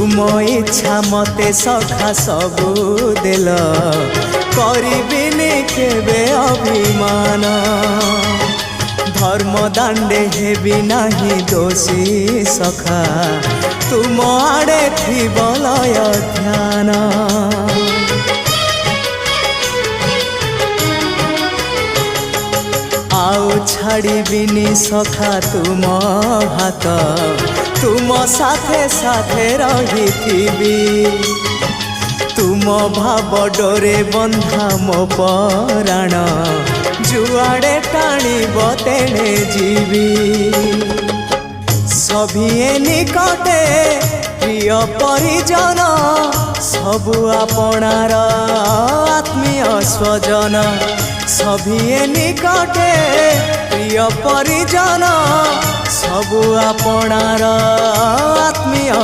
तुम इच्छा मते सखा सबू देल करिबिनी केबे अभिमान धर्म दांडे हेबी नाही दोषी सखा तुम आड़े थी बलय ध्यान आउ छाड़िबिनी सखा तुम हाथ तुम साथे साथे रही तुम भाव डोरे बंधा मो पराण जुआड़े टाणीब तेणे जीवी सभिए निकटे प्रिय परिजन सबु आपणार आत्मीय स्वजन सभिए निकटे प्रिय परिजन सबु आपणार आत्मीय